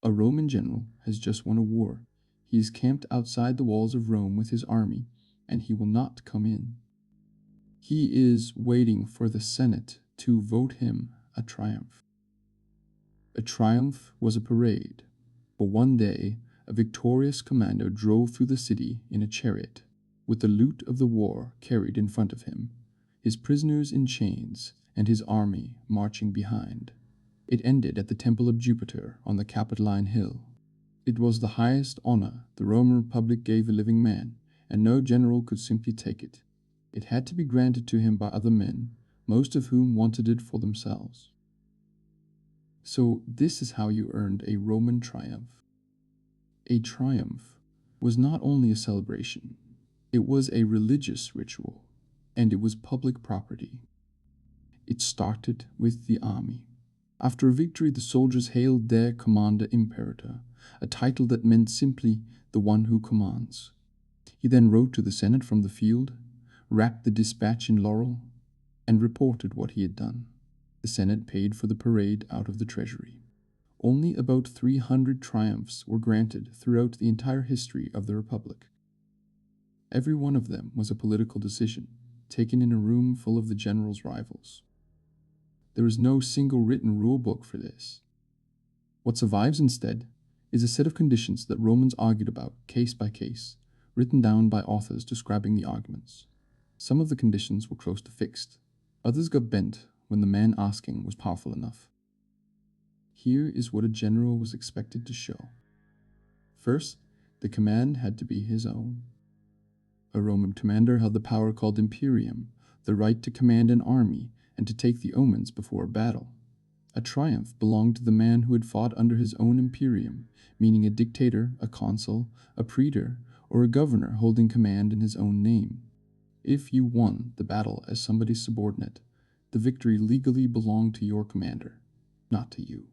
A Roman general has just won a war. He is camped outside the walls of Rome with his army, and he will not come in. He is waiting for the Senate to vote him a triumph. A triumph was a parade, but one day a victorious commander drove through the city in a chariot, with the loot of the war carried in front of him, his prisoners in chains, and his army marching behind. It ended at the Temple of Jupiter on the Capitoline Hill. It was the highest honor the Roman Republic gave a living man, and no general could simply take it. It had to be granted to him by other men, most of whom wanted it for themselves. So this is how you earned a Roman triumph. A triumph was not only a celebration, it was a religious ritual, and it was public property. It started with the army. After a victory, the soldiers hailed their commander imperator, a title that meant simply the one who commands. He then rode to the Senate from the field, wrapped the dispatch in laurel, and reported what he had done. The Senate paid for the parade out of the treasury. Only about 300 triumphs were granted throughout the entire history of the Republic. Every one of them was a political decision, taken in a room full of the general's rivals. There is no single written rulebook for this. What survives instead is a set of conditions that Romans argued about case by case, written down by authors describing the arguments. Some of the conditions were close to fixed. Others got bent when the man asking was powerful enough. Here is what a general was expected to show. First, the command had to be his own. A Roman commander held the power called imperium, the right to command an army and to take the omens before a battle. A triumph belonged to the man who had fought under his own imperium, meaning a dictator, a consul, a praetor, or a governor holding command in his own name. If you won the battle as somebody's subordinate, the victory legally belonged to your commander, not to you.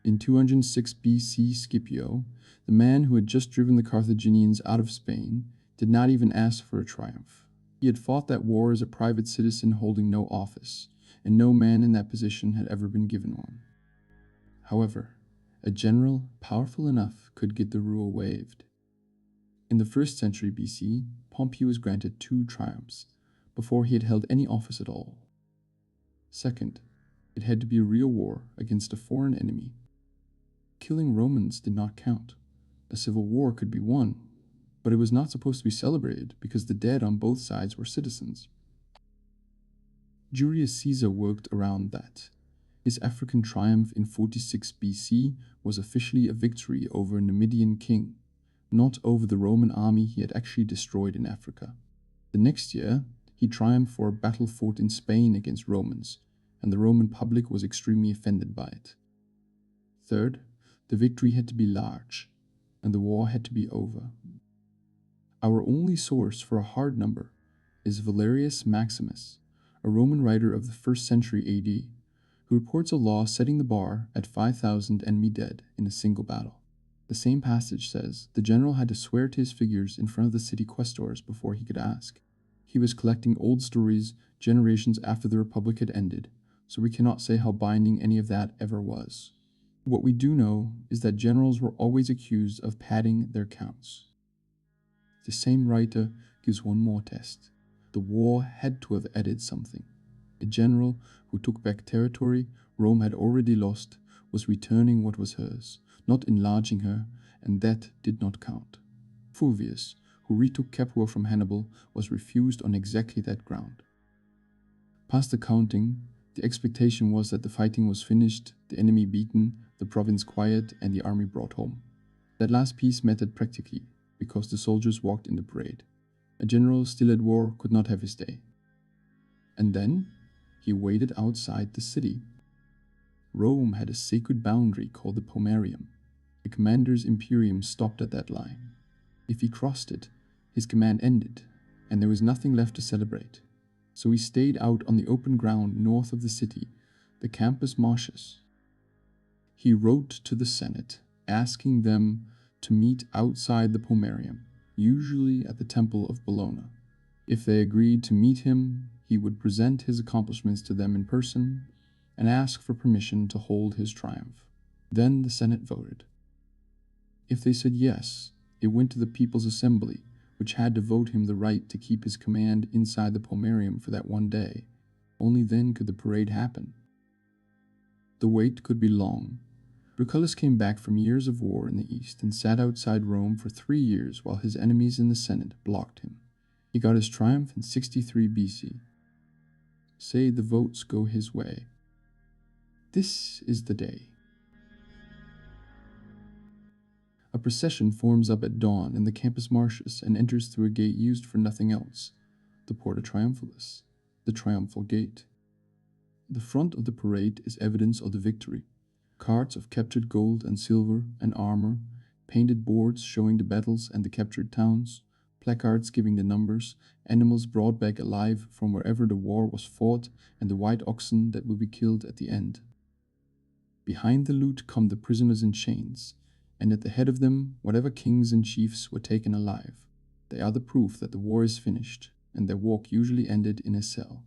In 206 BC, Scipio, the man who had just driven the Carthaginians out of Spain, did not even ask for a triumph. He had fought that war as a private citizen holding no office, and no man in that position had ever been given one. However, a general powerful enough could get the rule waived. In the 1st century BC, Pompey was granted 2 triumphs before he had held any office at all. Second, it had to be a real war against a foreign enemy. Killing Romans did not count. A civil war could be won, but it was not supposed to be celebrated because the dead on both sides were citizens. Julius Caesar worked around that. His African triumph in 46 BC was officially a victory over a Numidian king, not over the Roman army he had actually destroyed in Africa. The next year, he triumphed for a battle fought in Spain against Romans, and the Roman public was extremely offended by it. Third, the victory had to be large, and the war had to be over. Our only source for a hard number is Valerius Maximus, a Roman writer of the 1st century AD, who reports a law setting the bar at 5,000 enemy dead in a single battle. The same passage says the general had to swear to his figures in front of the city quaestors before he could ask. He was collecting old stories generations after the Republic had ended, so we cannot say how binding any of that ever was. What we do know is that generals were always accused of padding their counts. The same writer gives one more test. The war had to have added something. A general who took back territory Rome had already lost was returning what was hers, not enlarging her, and that did not count. Fulvius, who retook Capua from Hannibal, was refused on exactly that ground. Past the counting, the expectation was that the fighting was finished, the enemy beaten, the province quiet, and the army brought home. That last piece mattered practically, because the soldiers walked in the parade. A general still at war could not have his day. And then, he waited outside the city. Rome had a sacred boundary called the Pomerium. The commander's imperium stopped at that line. If he crossed it, his command ended, and there was nothing left to celebrate. So he stayed out on the open ground north of the city, the Campus Martius. He wrote to the Senate, asking them to meet outside the Pomerium, usually at the Temple of Bologna. If they agreed to meet him, he would present his accomplishments to them in person and ask for permission to hold his triumph. Then the Senate voted. If they said yes, it went to the People's Assembly, which had to vote him the right to keep his command inside the pomerium for that one day. Only then could the parade happen. The wait could be long. Lucullus came back from years of war in the east and sat outside Rome for 3 years while his enemies in the Senate blocked him. He got his triumph in 63 BC. Say the votes go his way. This is the day. A procession forms up at dawn in the Campus Martius and enters through a gate used for nothing else, the Porta Triumphalis, the Triumphal Gate. The front of the parade is evidence of the victory. Carts of captured gold and silver and armor, painted boards showing the battles and the captured towns, placards giving the numbers, animals brought back alive from wherever the war was fought, and the white oxen that will be killed at the end. Behind the loot come the prisoners in chains, and at the head of them whatever kings and chiefs were taken alive. They are the proof that the war is finished, and their walk usually ended in a cell.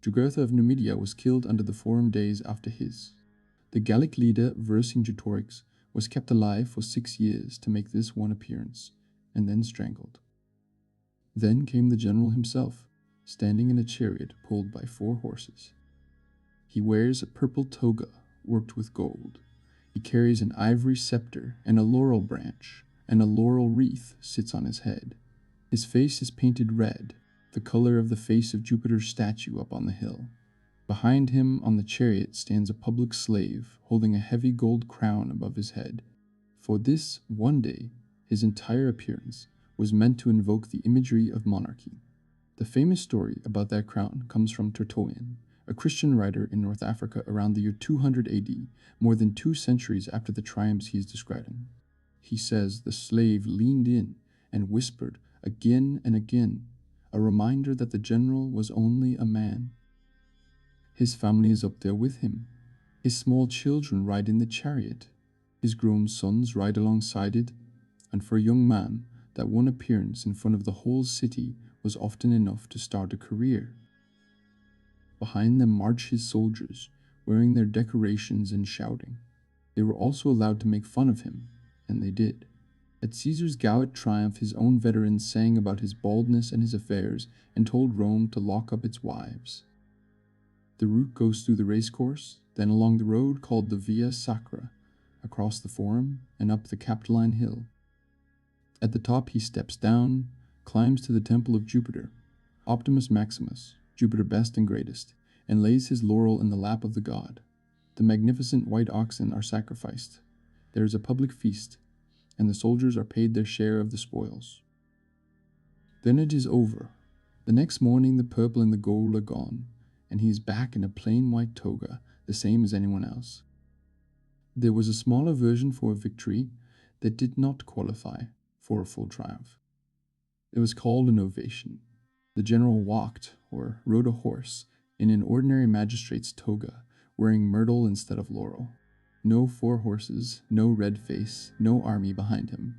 Jugurtha of Numidia was killed under the Forum days after his. The Gallic leader Vercingetorix was kept alive for 6 years to make this one appearance, and then strangled. Then came the general himself, standing in a chariot pulled by 4 horses. He wears a purple toga worked with gold. He carries an ivory scepter and a laurel branch, and a laurel wreath sits on his head. His face is painted red, the color of the face of Jupiter's statue up on the hill. Behind him on the chariot stands a public slave holding a heavy gold crown above his head. For this one day, his entire appearance was meant to invoke the imagery of monarchy. The famous story about that crown comes from Tertullian, a Christian writer in North Africa around the year 200 AD, more than 2 centuries after the triumphs he is describing. He says the slave leaned in and whispered again and again, a reminder that the general was only a man. His family is up there with him. His small children ride in the chariot. His grown sons ride alongside it, and for a young man, that one appearance in front of the whole city was often enough to start a career. Behind them march his soldiers, wearing their decorations and shouting. They were also allowed to make fun of him, and they did. At Caesar's Gallic triumph, his own veterans sang about his baldness and his affairs and told Rome to lock up its wives. The route goes through the racecourse, then along the road called the Via Sacra, across the Forum, and up the Capitoline Hill. At the top he steps down, climbs to the temple of Jupiter, Optimus Maximus, Jupiter best and greatest, and lays his laurel in the lap of the god. The magnificent white oxen are sacrificed. There is a public feast, and the soldiers are paid their share of the spoils. Then it is over. The next morning the purple and the gold are gone, and he is back in a plain white toga, the same as anyone else. There was a smaller version for a victory that did not qualify for a full triumph. It was called an ovation. The general walked, or rode a horse, in an ordinary magistrate's toga, wearing myrtle instead of laurel. No 4 horses, no red face, no army behind him.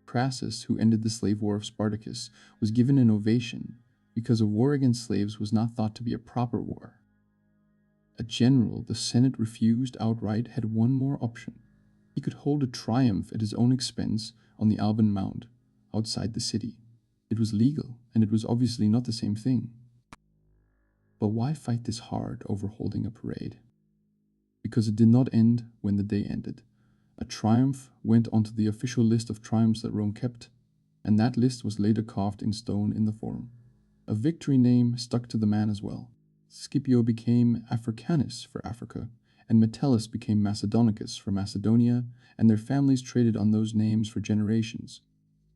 Crassus, who ended the slave war of Spartacus, was given an ovation because a war against slaves was not thought to be a proper war. A general the Senate refused outright had one more option. He could hold a triumph at his own expense on the Alban Mount, outside the city. It was legal, and it was obviously not the same thing. But why fight this hard over holding a parade? Because it did not end when the day ended. A triumph went onto the official list of triumphs that Rome kept, and that list was later carved in stone in the Forum. A victory name stuck to the man as well. Scipio became Africanus for Africa, and Metellus became Macedonicus for Macedonia, and their families traded on those names for generations.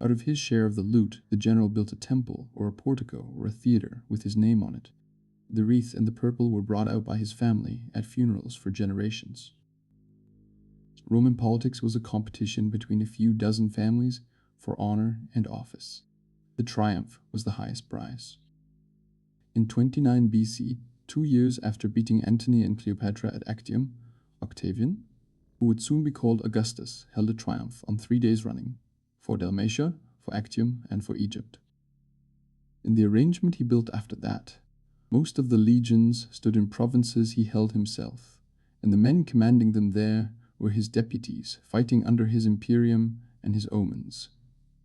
Out of his share of the loot, the general built a temple, or a portico, or a theater, with his name on it. The wreath and the purple were brought out by his family at funerals for generations. Roman politics was a competition between a few dozen families for honor and office. The triumph was the highest prize. In 29 BC, 2 years after beating Antony and Cleopatra at Actium, Octavian, who would soon be called Augustus, held a triumph on 3 days running, for Dalmatia, for Actium, and for Egypt. In the arrangement he built after that, most of the legions stood in provinces he held himself, and the men commanding them there were his deputies fighting under his imperium and his omens.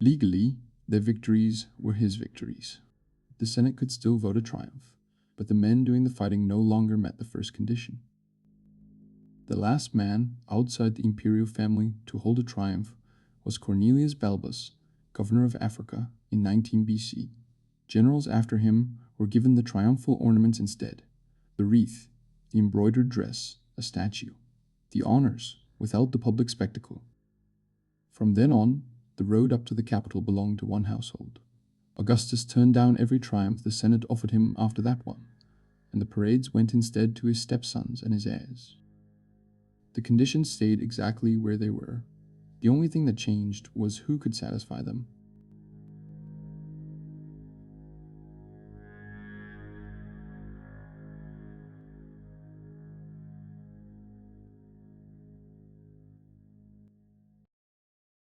Legally, their victories were his victories. The Senate could still vote a triumph, but the men doing the fighting no longer met the first condition. The last man outside the imperial family to hold a triumph was Cornelius Balbus, governor of Africa, in 19 BC. Generals after him were given the triumphal ornaments instead: the wreath, the embroidered dress, a statue, the honors without the public spectacle. From then on, the road up to the capital belonged to one household. Augustus turned down every triumph the Senate offered him after that one, and the parades went instead to his stepsons and his heirs. The conditions stayed exactly where they were. The only thing that changed was who could satisfy them